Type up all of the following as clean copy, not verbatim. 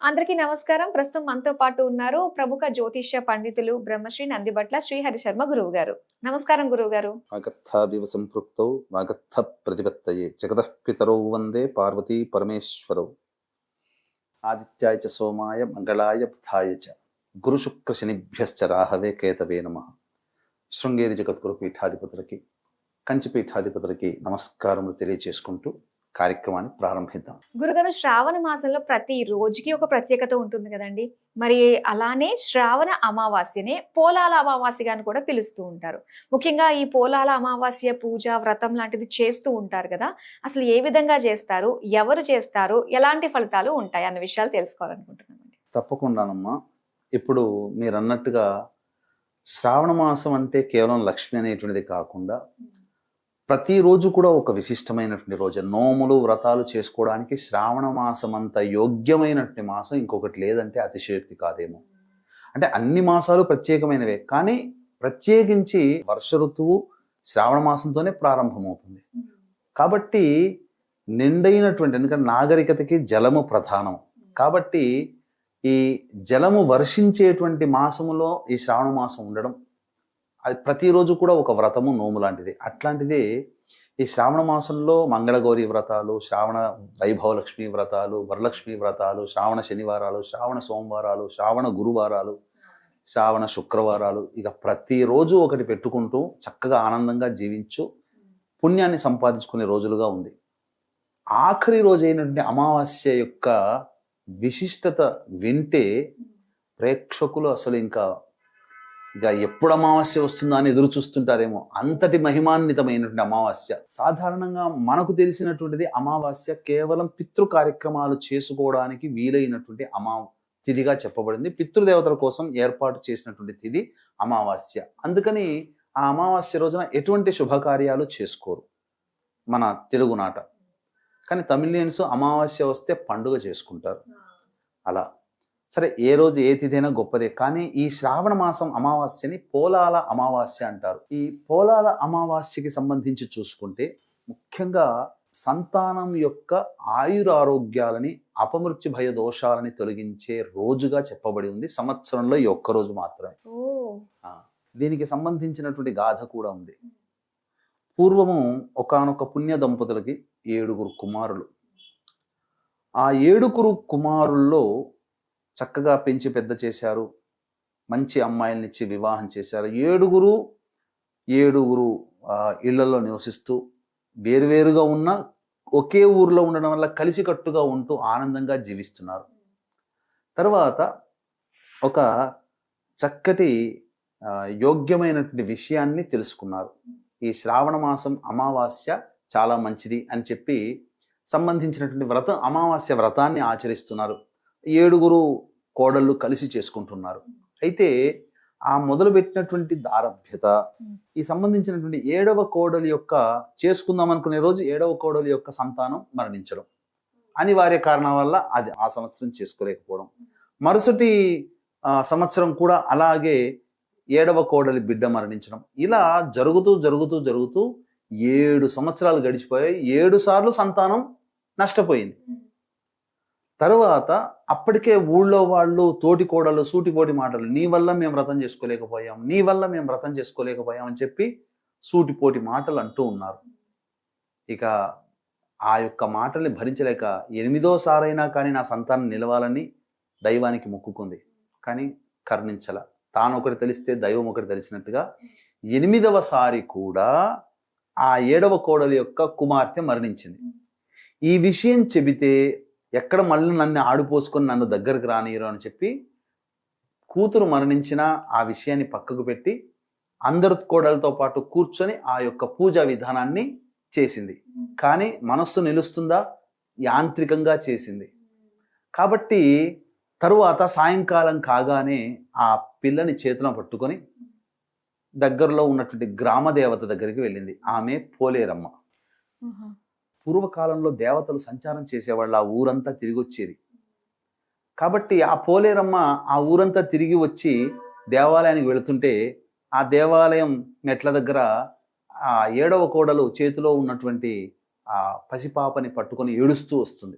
అందరికీ నమస్కారం. ప్రస్తుతం మనతో పాటు ఉన్నారు ప్రముఖ జ్యోతిష్య పండితులు బ్రహ్మశ్రీ నందిబట్ల శ్రీహరి శర్మ గురువు గారు. నమస్కారం గురువు గారు. వాగర్థావివ సంపృక్తౌ వాగర్థ ప్రతిపత్తయే జగతః పితరౌ వందే పార్వతీ పరమేశ్వరౌ. ఆదిత్యాయ చ సోమాయ మంగళాయ బుధాయ చ గురు శుక్ర శనిభ్యశ్చ రాహవే కేతవే నమః. శృంగేరి జగద్గురు పీఠాధిపతులకి, కంచి పీఠాధిపతులకి నమస్కారములు తెలియజేసుకుంటూ కార్యక్రమాన్ని ప్రారంభిద్దాం. గురుగారు, శ్రావణ మాసంలో ప్రతి రోజుకి ఒక ప్రత్యేకత ఉంటుంది కదండి. మరి అలానే శ్రావణ అమావాస్యనే పోలాల అమావాస్యగా అని కూడా పిలుస్తూ ఉంటారు. ముఖ్యంగా ఈ పోలాల అమావాస్య పూజ వ్రతం లాంటిది చేస్తూ ఉంటారు కదా. అసలు ఏ విధంగా చేస్తారు, ఎవరు చేస్తారు, ఎలాంటి ఫలితాలు ఉంటాయి అన్న విషయాలు తెలుసుకోవాలనుకుంటున్నామండి. తప్పకుండానమ్మా. ఇప్పుడు మీరు అన్నట్టుగా శ్రావణ మాసం అంటే కేవలం లక్ష్మి అనేటువంటిది కాకుండా ప్రతిరోజు కూడా ఒక విశిష్టమైనటువంటి రోజు. నోములు వ్రతాలు చేసుకోవడానికి శ్రావణ మాసం అంత యోగ్యమైనటువంటి మాసం ఇంకొకటి లేదంటే అతిశయోక్తి కాదేమో. అంటే అన్ని మాసాలు ప్రత్యేకమైనవే, కానీ ప్రత్యేకించి వర్ష ఋతువు శ్రావణ మాసంతోనే ప్రారంభమవుతుంది. కాబట్టి నిండైనటువంటి, ఎందుకంటే నాగరికతకి జలము ప్రధానం కాబట్టి ఈ జలము వర్షించేటువంటి మాసములో ఈ శ్రావణ మాసం ఉండడం, అది ప్రతిరోజు కూడా ఒక వ్రతము నోము లాంటిది. అట్లాంటిది ఈ శ్రావణ మాసంలో మంగళగౌరి వ్రతాలు, శ్రావణ వైభవలక్ష్మి వ్రతాలు, వరలక్ష్మి వ్రతాలు, శ్రావణ శనివారాలు, శ్రావణ సోమవారాలు, శ్రావణ గురువారాలు, శ్రావణ శుక్రవారాలు, ఇక ప్రతిరోజు ఒకటి పెట్టుకుంటూ చక్కగా ఆనందంగా జీవించు పుణ్యాన్ని సంపాదించుకునే రోజులుగా ఉంది. ఆఖరి రోజు అయినటువంటి అమావాస్య యొక్క విశిష్టత వింటే ప్రేక్షకులు అసలు ఇంకా ఎప్పుడు అమావాస్య వస్తుందా అని ఎదురు చూస్తుంటారేమో. అంతటి మహిమాన్వితమైనటువంటి అమావాస్య. సాధారణంగా మనకు తెలిసినటువంటిది అమావాస్య కేవలం పితృ కార్యక్రమాలు చేసుకోవడానికి వీలైనటువంటి తిథిగా చెప్పబడింది. పితృదేవతల కోసం ఏర్పాటు చేసినటువంటి తిథి అమావాస్య. అందుకని ఆ అమావాస్య రోజున ఎటువంటి శుభకార్యాలు చేసుకోరు మన తెలుగునాట. కానీ తమిళియన్స్ అమావాస్య వస్తే పండుగ చేసుకుంటారు. అలా సరే, ఏ రోజు ఏ తిథైనా గొప్పదే. కానీ ఈ శ్రావణ మాసం అమావాస్యని పోలాల అమావాస్య అంటారు. ఈ పోలాల అమావాస్యకి సంబంధించి చూసుకుంటే ముఖ్యంగా సంతానం యొక్క ఆయురారోగ్యాలని, అపమృత్యు భయ దోషాలని తొలగించే రోజుగా చెప్పబడి ఉంది. సంవత్సరంలో ఈ ఒక్క రోజు మాత్రమే. దీనికి సంబంధించినటువంటి గాథ కూడా ఉంది. పూర్వము ఒకానొక పుణ్య దంపతులకి 7 కుమారులు. ఆ 7 కుమారుల్లో చక్కగా పెంచి పెద్ద చేశారు. మంచి అమ్మాయిలనిచ్చి వివాహం చేశారు. 7 ఇళ్లలో నివసిస్తూ వేరువేరుగా ఉన్న ఒకే ఊరిలో ఉండడం వల్ల కలిసికట్టుగా ఉంటూ ఆనందంగా జీవిస్తున్నారు. తర్వాత ఒక చక్కటి యోగ్యమైనటువంటి విషయాన్ని తెలుసుకున్నారు. ఈ శ్రావణ మాసం అమావాస్య చాలా మంచిది అని చెప్పి సంబంధించినటువంటి అమావాస్య వ్రతాన్ని ఆచరిస్తున్నారు. 7 కోడళ్ళు కలిసి చేసుకుంటున్నారు. అయితే ఆ మొదలుపెట్టినటువంటి దారభ్యత, ఈ సంబంధించినటువంటి 7వ కోడలి యొక్క చేసుకుందాం అనుకునే రోజు 7వ కోడలి యొక్క సంతానం మరణించడం, అనివార్య కారణం వల్ల అది ఆ సంవత్సరం చేసుకోలేకపోవడం. మరుసటి సంవత్సరం కూడా అలాగే 7వ కోడలి బిడ్డ మరణించడం. ఇలా జరుగుతూ జరుగుతూ జరుగుతూ 7 సంవత్సరాలు గడిచిపోయాయి. 7 సార్లు సంతానం నష్టపోయింది. తర్వాత అప్పటికే ఊళ్ళో వాళ్ళు తోటి కోడలు సూటిపోటి మాటలు, నీ వల్ల మేము వ్రతం చేసుకోలేకపోయాం, నీ వల్ల మేము వ్రతం చేసుకోలేకపోయాం అని చెప్పి సూటిపోటి మాటలు అంటూ ఉన్నారు. ఇక ఆ యొక్క మాటల్ని భరించలేక 8వ సారైనా కానీ నా సంతానం నిలవాలని దైవానికి మొక్కుకుంది. కానీ కరుణించల. తాను ఒకటి తెలిస్తే దైవం ఒకటి తెలిసినట్టుగా 8వ సారి కూడా ఆ 7వ కోడలి యొక్క కుమార్తె మరణించింది. ఈ విషయం చెబితే ఎక్కడ మళ్ళీ నన్ను ఆడిపోసుకొని నన్ను దగ్గరకు రానియరు అని చెప్పి కూతురు మరణించిన ఆ విషయాన్ని పక్కకు పెట్టి అందరు కోడలతో పాటు కూర్చొని ఆ యొక్క పూజా విధానాన్ని చేసింది. కానీ మనస్సు నిలుస్తుందా? యాంత్రికంగా చేసింది. కాబట్టి తరువాత సాయంకాలం కాగానే ఆ పిల్లని చేతిలో పట్టుకొని దగ్గరలో ఉన్నటువంటి గ్రామ దేవత దగ్గరికి వెళ్ళింది. ఆమె పోలేరమ్మ. పూర్వకాలంలో దేవతలు సంచారం చేసేవాళ్ళు, ఆ ఊరంతా తిరిగి వచ్చేది. కాబట్టి ఆ పోలేరమ్మ ఆ ఊరంతా తిరిగి వచ్చి దేవాలయానికి వెళుతుంటే ఆ దేవాలయం మెట్ల దగ్గర ఆ 7వ కోడలు చేతిలో ఉన్నటువంటి ఆ పసిపాపని పట్టుకొని ఏడుస్తూ వస్తుంది.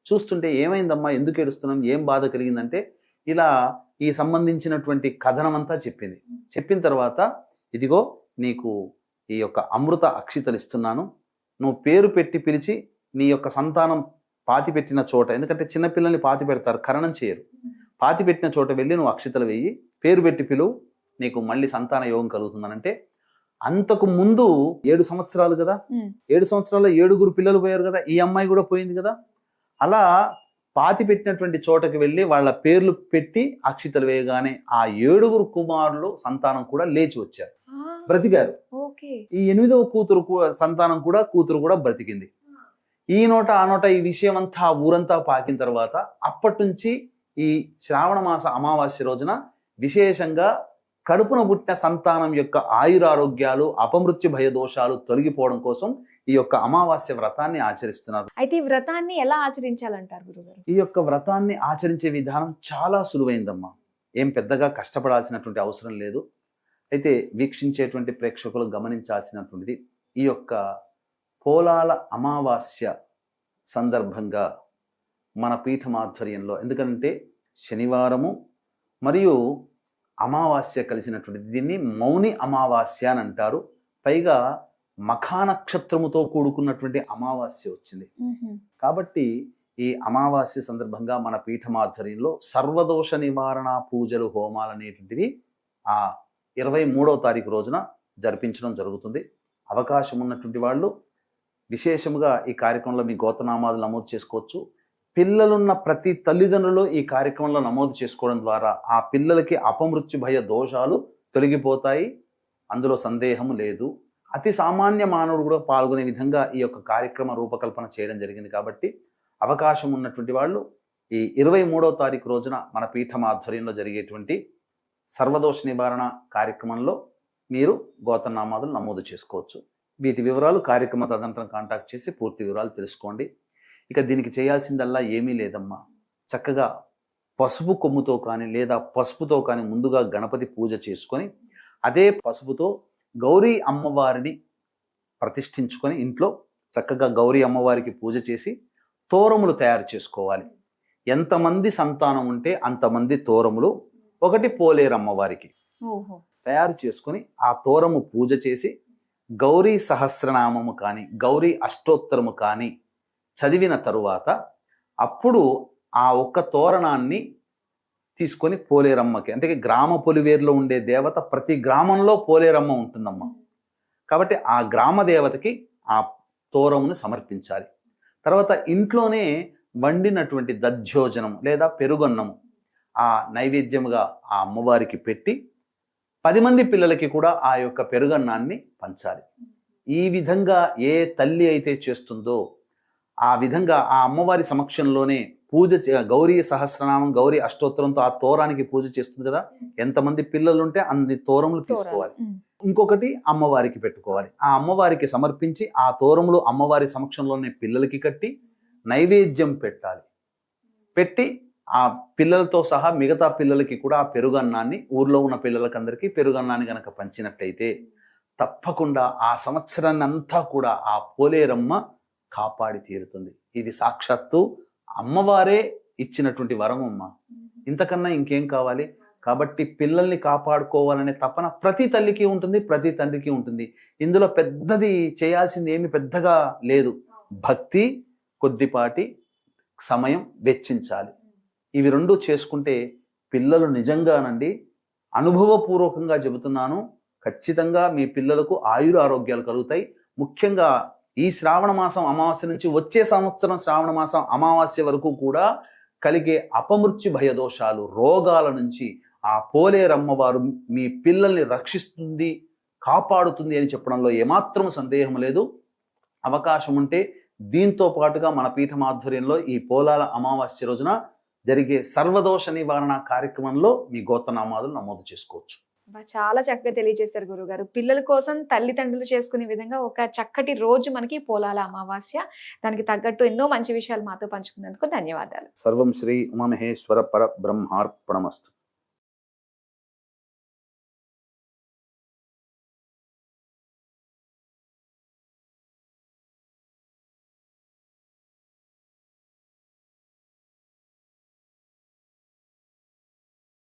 చూస్తుంటే ఏమైందమ్మా, ఎందుకు ఏడుస్తున్నాం, ఏం బాధ కలిగిందంటే ఇలా ఈ సంబంధించినటువంటి కథనం అంతా చెప్పింది. చెప్పిన తర్వాత ఇదిగో నీకు ఈ యొక్క అమృత అక్షితలు ఇస్తున్నాను, నువ్వు పేరు పెట్టి పిలిచి నీ యొక్క సంతానం పాతి పెట్టిన చోట, ఎందుకంటే చిన్నపిల్లల్ని పాతి పెడతారు, కరణం చేయరు, పాతి పెట్టిన చోట వెళ్ళి నువ్వు అక్షితలు వెయ్యి, పేరు పెట్టి పిలువు, నీకు మళ్ళీ సంతాన యోగం కలుగుతుందనంటే, అంతకు ముందు 7 సంవత్సరాలు కదా, 7 సంవత్సరాల్లో 7 పిల్లలు పోయారు కదా, ఈ అమ్మాయి కూడా పోయింది కదా. అలా పాతి పెట్టినటువంటి చోటకి వెళ్ళి వాళ్ళ పేర్లు పెట్టి అక్షితలు వేయగానే ఆ 7 కుమారులు సంతానం కూడా లేచి వచ్చారు, బ్రతికారు. ఈ 8వ కూతురు సంతానం కూడా కూతురు కూడా బ్రతికింది. ఈ నోట ఆ నోట ఈ విషయం అంతా ఊరంతా పాకిన తర్వాత అప్పటి నుంచి ఈ శ్రావణ మాస అమావాస్య రోజున విశేషంగా కడుపున పుట్టిన సంతానం యొక్క ఆయురారోగ్యాలు, అపమృత్యు భయ దోషాలు తొలగిపోవడం కోసం ఈ యొక్క అమావాస్య వ్రతాన్ని ఆచరిస్తున్నారు. అయితే ఈ వ్రతాన్ని ఎలా ఆచరించాలంటారు గురుగారు? ఈ యొక్క వ్రతాన్ని ఆచరించే విధానం చాలా సులువైందమ్మా, ఏం పెద్దగా కష్టపడాల్సినటువంటి అవసరం లేదు. అయితే వీక్షించేటువంటి ప్రేక్షకులు గమనించాల్సినటువంటిది, ఈ యొక్క పోలాల అమావాస్య సందర్భంగా మన పీఠమాధ్వర్యంలో, ఎందుకంటే శనివారము మరియు అమావాస్య కలిసినటువంటి దీన్ని మౌని అమావాస్య అని అంటారు. పైగా మఖా నక్షత్రముతో కూడుకున్నటువంటి అమావాస్య వచ్చింది కాబట్టి ఈ అమావాస్య సందర్భంగా మన పీఠమాధ్వర్యంలో సర్వదోష నివారణ పూజలు, హోమాలు అనేటువంటివి ఆ 23వ తారీఖు రోజున జరిపించడం జరుగుతుంది. అవకాశం ఉన్నటువంటి వాళ్ళు విశేషముగా ఈ కార్యక్రమంలో మీ గోత్రనామాలు నమోదు చేసుకోవచ్చు. పిల్లలున్న ప్రతి తల్లిదండ్రులు ఈ కార్యక్రమంలో నమోదు చేసుకోవడం ద్వారా ఆ పిల్లలకి అపమృత్యు భయ దోషాలు తొలగిపోతాయి, అందులో సందేహము లేదు. అతి సామాన్య మానవుడు కూడా పాల్గొనే విధంగా ఈ యొక్క కార్యక్రమ రూపకల్పన చేయడం జరిగింది. కాబట్టి అవకాశం ఉన్నటువంటి వాళ్ళు ఈ 23వ తారీఖు రోజున మన పీఠం ఆధ్వర్యంలో జరిగేటువంటి సర్వదోష నివారణ కార్యక్రమంలో మీరు గోత్రనామాదులు నమోదు చేసుకోవచ్చు. వీటి వివరాలు కార్యక్రమ తదనంతరం కాంటాక్ట్ చేసి పూర్తి వివరాలు తెలుసుకోండి. ఇక దీనికి చేయాల్సిందల్లా ఏమీ లేదమ్మా, చక్కగా పసుపు కొమ్ముతో కానీ లేదా పసుపుతో కానీ ముందుగా గణపతి పూజ చేసుకొని అదే పసుపుతో గౌరీ అమ్మవారిని ప్రతిష్ఠించుకొని ఇంట్లో చక్కగా గౌరీ అమ్మవారికి పూజ చేసి తోరములు తయారు చేసుకోవాలి. ఎంతమంది సంతానం ఉంటే అంతమంది తోరములు, ఒకటి పోలేరమ్మవారికి తయారు చేసుకొని ఆ తోరము పూజ చేసి గౌరీ సహస్రనామము కానీ గౌరీ అష్టోత్తరము కానీ చదివిన తరువాత అప్పుడు ఆ ఒక్క తోరణాన్ని తీసుకొని పోలేరమ్మకి, అంటే గ్రామ పొలివేరులో ఉండే దేవత ప్రతి గ్రామంలో పోలేరమ్మ ఉంటుందమ్మ, కాబట్టి ఆ గ్రామ దేవతకి ఆ తోరమును సమర్పించాలి. తర్వాత ఇంట్లోనే వండినటువంటి దధ్యోజనము లేదా పెరుగన్నము ఆ నైవేద్యముగా ఆ అమ్మవారికి పెట్టి 10 మంది పిల్లలకి కూడా ఆ యొక్క పెరుగన్నాన్ని పంచాలి. ఈ విధంగా ఏ తల్లి అయితే చేస్తుందో ఆ విధంగా ఆ అమ్మవారి సమక్షంలోనే పూజ గౌరీ సహస్రనామం గౌరీ అష్టోత్తరంతో ఆ తోరానికి పూజ చేస్తుంది కదా, ఎంతమంది పిల్లలు ఉంటే అన్ని తోరములు తీసుకోవాలి. ఇంకొకటి అమ్మవారికి పెట్టుకోవాలి. ఆ అమ్మవారికి సమర్పించి ఆ తోరములు అమ్మవారి సమక్షంలోనే పిల్లలకి కట్టి నైవేద్యం పెట్టాలి. పెట్టి ఆ పిల్లలతో సహా మిగతా పిల్లలకి కూడా ఆ పెరుగన్నాన్ని, ఊర్లో ఉన్న పిల్లలకందరికీ పెరుగన్నాన్ని గనక పంచినట్లయితే తప్పకుండా ఆ సంవత్సరాన్ని అంతా కూడా ఆ పోలేరమ్మ కాపాడి తీరుతుంది. ఇది సాక్షాత్తు అమ్మవారే ఇచ్చినటువంటి వరం అమ్మ, ఇంతకన్నా ఇంకేం కావాలి? కాబట్టి పిల్లల్ని కాపాడుకోవాలనే తపన ప్రతి తల్లికి ఉంటుంది, ప్రతి తండ్రికి ఉంటుంది. ఇందులో పెద్దది చేయాల్సింది ఏమి పెద్దగా లేదు, భక్తి, కొద్దిపాటి సమయం వెచ్చించాలి. ఇవి రెండు చేసుకుంటే పిల్లలు నిజంగానండి, అనుభవపూర్వకంగా చెబుతున్నాను, ఖచ్చితంగా మీ పిల్లలకు ఆయుర ఆరోగ్యాలు కలుగుతాయి. ముఖ్యంగా ఈ శ్రావణ మాసం అమావాస్య నుంచి వచ్చే సంవత్సరం శ్రావణ మాసం అమావాస్య వరకు కూడా కలిగే అపమృత్యు భయదోషాలు, రోగాల నుంచి ఆ పోలేరమ్మవారు మీ పిల్లల్ని రక్షిస్తుంది, కాపాడుతుంది అని చెప్పడంలో ఏమాత్రం సందేహం లేదు. అవకాశం ఉంటే దీంతో పాటుగా మన పీఠం ఆధ్వర్యంలో ఈ పోలాల అమావాస్య రోజున జరిగే సర్వదోష నివారణ కార్యక్రమంలో మీ గోత్రనామాదులు నమోదు చేసుకోవచ్చు. చాలా చక్కగా తెలియజేశారు గురుగారు. పిల్లల కోసం తల్లిదండ్రులు చేసుకునే విధంగా ఒక చక్కటి రోజు మనకి పోలాల అమావాస్య, దానికి తగ్గట్టు ఎన్నో మంచి విషయాలు మాతో పంచుకున్నందుకు ధన్యవాదాలు. సర్వం శ్రీ ఉమామహేశ్వర పర బ్రహ్మార్పణమస్తు.